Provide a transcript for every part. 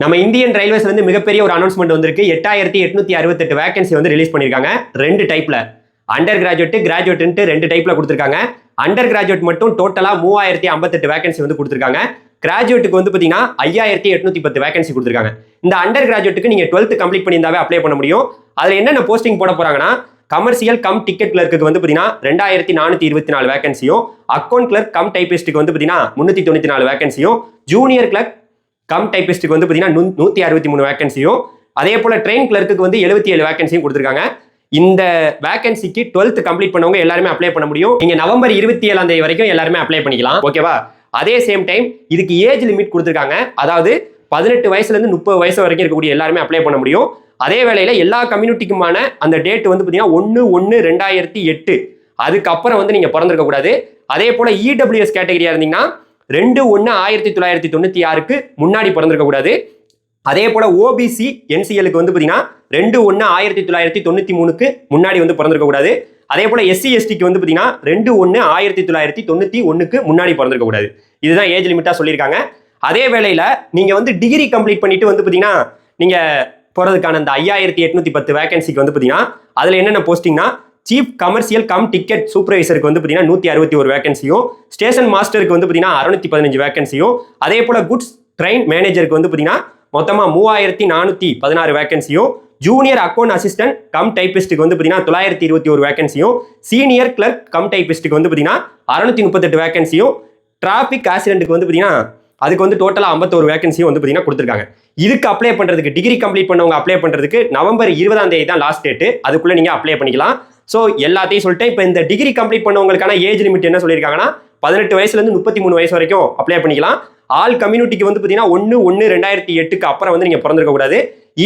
நம்ம Indian railways வந்து மிகப்பெரிய ஒரு அனௌன்ஸ்மெண்ட் வந்திருக்கு. 8868 வேகன்சி வந்து ரிலீஸ் பண்ணிருக்காங்க. 2 டைப்ல, அண்டர் கிராஜுவேட், கிராஜுவேட்ன்ட்டு 2 டைப்ல கொடுத்திருக்காங்க. அண்டர் கிராஜுவேட் மட்டும் டோட்டலா 3058 வேகன்சி வந்து கொடுத்திருக்காங்க. கிராஜுவேட்டுக்கு வந்து பாத்தீங்கன்னா 5810 வேகன்சி கொடுத்திருக்காங்க. இந்த அண்டர் கிராஜுவேட்டுக்கு நீங்க 12th கம்ப்ளீட் பண்ணியிருந்தாவே அப்ளை பண்ண முடியும். அதுல என்னென்ன போஸ்டிங் போட போறாங்கன்னா, கமர்ஷியல் கம் டிக்கெட் கிளர்க்கு வந்து பாத்தீங்கன்னா 2424 வேகன்சியும், அக்கௌண்ட் கிளர்க் கம் டைபிஸ்டுக்கு வந்து பாத்தீங்கன்னா 394 வேகன்சியும், ஜூனியர் கிளர்க் கம் டைபிஸ்டுக்கு வந்து பாத்தீங்கன்னா 163 வேகன்சியும், அதே போல ட்ரெயின் கிளர்க்கு வந்து 77 வேகன்சியும் கொடுத்திருக்காங்க. இந்த வேகன்சிக்கு 12th கம்ப்ளீட் பண்ணவங்க எல்லாருமே அப்ளை பண்ண முடியும். நீங்க நவம்பர் 27ஆம் தேதி வரைக்கும் எல்லாருமே அப்ளை பண்ணிக்கலாம். ஓகேவா? அதே சேம் டைம் இதுக்கு ஏஜ் லிமிட் கொடுத்திருக்காங்க. அதாவது 18 வயசுல இருந்து 30 வயசு வரைக்கும் இருக்கக்கூடிய எல்லாருமே அப்ளை பண்ண முடியும். அதே வேளையில எல்லா கம்யூனிட்டிக்குமான அந்த டேட் வந்து பாத்தீங்கன்னா 1/1/2008 அதுக்கப்புறம் வந்து நீங்க பிறந்திருக்க கூடாது. அதே போல இடபிள்யூஎஸ் கேட்டகரியா இருந்தீங்கன்னா 2/1/1996க்கு முன்னாடி பிறந்திருக்க கூடாது. அதே போல ஓபிசி என்சிஎலுக்கு வந்து பாத்தீங்கன்னா 2/1/1993க்கு முன்னாடி வந்து பிறந்திருக்க கூடாது. அதே போல எஸ்சி எஸ்டிக்கு வந்து பாத்தீங்கன்னா 2/1/1991க்கு முன்னாடி பிறந்திருக்க கூடாது. இதுதான் ஏஜ் லிமிட்டா சொல்லியிருக்காங்க. அதே வேளையில நீங்க வந்து டிகிரி கம்ப்ளீட் பண்ணிட்டு வந்து பாத்தீங்கன்னா நீங்க போறதுக்கான அந்த 5810 வேகன்சிக்கு வந்து பாத்தீங்கன்னா அதுல என்னென்ன போஸ்டிங்னா, சீஃப் கமர்ஷியல் கம் டிக்கெட் சூப்பர்வைசருக்கு வந்து பாத்தீங்கன்னா 161 வேகன்சியும், ஸ்டேஷன் மாஸ்டருக்கு வந்து பாத்தீங்கன்னா 615 வேகன்சியும், அதே போல குட்ஸ் ட்ரெயின் மேனேஜருக்கு வந்து பாத்தீங்கன்னா மொத்தமா 3416 வேகன்சியும், ஜூனியர் அக்கௌண்ட் அசிஸ்டன்ட் கம் டைபிஸ்டுக்கு வந்து பாத்தீங்கன்னா 921 வேகன்சியும், சீனியர் கிளர்க் கம் டைபிஸ்டுக்கு வந்து பாத்தீங்கன்னா 638 வேகன்சியும், டிராபிக் ஆக்சிடென்ட்க்கு வந்து பாத்தீங்கன்னா அதுக்கு வந்து டோட்டலா 51 வேகன்சியும் வந்து பாத்தீங்கன்னா கொடுத்திருக்காங்க. இதுக்கு அப்ளை பண்றதுக்கு, டிகிரி கம்ப்ளீட் பண்ணவங்க அப்ளை பண்றதுக்கு நவம்பர் 20ஆம் தேதி தான் லாஸ்ட் டேட். அதுக்குள்ள நீங்க அப்ளை பண்ணிக்கலாம். சோ எல்லாத்தையும் சொல்லிட்டு இப்போ இந்த டிகிரி கம்ப்ளீட் பண்ணவங்களுக்கான ஏஜ் லிமிட் என்ன சொல்லியிருக்காங்கன்னா, 18 வயசுல இருந்து 33 வயசு வரைக்கும் அப்ளை பண்ணிக்கலாம். ஆல் கம்யூனிட்டிக்கு வந்து பாத்தீங்கன்னா 1/1/2008க்கு அப்புறம் வந்து நீங்க பிறந்திருக்க கூடாது.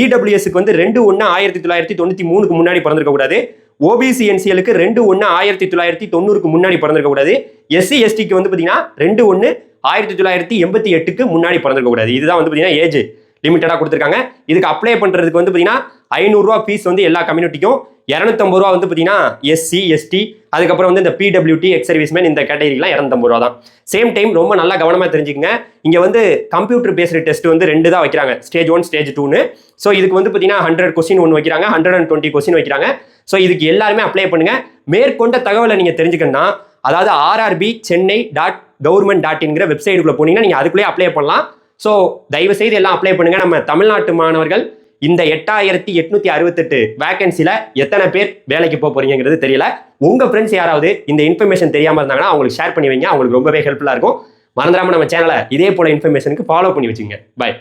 இடபிள்யூஎஸ்க்கு வந்து 2/1/1993க்கு முன்னாடி பிறந்திருக்க கூடாது. ஓபிசி என்சிஎலுக்கு 2/1/1990க்கு முன்னாடி பிறந்திருக்க கூடாது. எஸ்சி எஸ்டிக்கு வந்து பாத்தீங்கன்னா 2/1/1988க்கு முன்னாடி பிறந்திருக்க கூடாது. இதுதான் வந்து பாத்தீங்கன்னா ஏஜ் லிமிட்டடா கொடுத்திருக்காங்க. இதுக்கு அப்ளை பண்றதுக்கு வந்து பாத்தீங்கன்னா 500 ரூபாய் ஃபீஸ் வந்து எல்லா கம்யூனிட்டிக்கும், 250 ரூபாய் வந்து பாத்தீங்கன்னா எஸ்சி எஸ்டி, அதுக்கப்புறம் வந்து இந்த பிடபிள்யூடி எக்ஸ் சர்வீஸ்மேன் இந்த கேட்டகரிலாம் 250 ரூபாய் தான். சேம் டைம் ரொம்ப நல்லா கவனமா தெரிஞ்சுக்கங்க. இங்க வந்து கம்ப்யூட்டர் பேஸ்டு டெஸ்ட் வந்து 2 தான் வைக்கிறாங்க, ஸ்டேஜ் 1 ஸ்டேஜ் 2ன்னு. ஸோ இதுக்கு வந்து பாத்தீங்கன்னா 100 கொஸ்டின் ஒன்று வைக்கிறாங்க, 120 கொஸ்டின் வைக்கிறாங்க. ஸோ இதுக்கு எல்லாருமே அப்ளை பண்ணுங்க. மேற்கொண்ட தகவலை நீங்க தெரிஞ்சுக்கணும்னா, அதாவது RRB chennai.government.in வெப்சைட்டுக்குள்ள போனீங்கன்னா நீங்க அதுக்குள்ளே அப்ளை பண்ணலாம். ஸோ தயவு செய்து எல்லாம் அப்ளை பண்ணுங்க. நம்ம தமிழ்நாட்டு மாணவர்கள் இந்த 8868 வேகன்சில எத்தனை பேர் வேலைக்கு போறீங்கிறது தெரியல. உங்க ஃப்ரெண்ட்ஸ் யாராவது இந்த இன்ஃபர்மேஷன் தெரியாம இருந்தாங்கன்னா அவங்களுக்கு ஷேர் பண்ணி வைங்க. அவங்களுக்கு ரொம்பவே ஹெல்ப்ஃபுல்லா இருக்கும். மறந்துடாம நம்ம சேனலை இதே போல இன்ஃபர்மேஷனுக்கு ஃபாலோ பண்ணி வச்சுங்க. பை.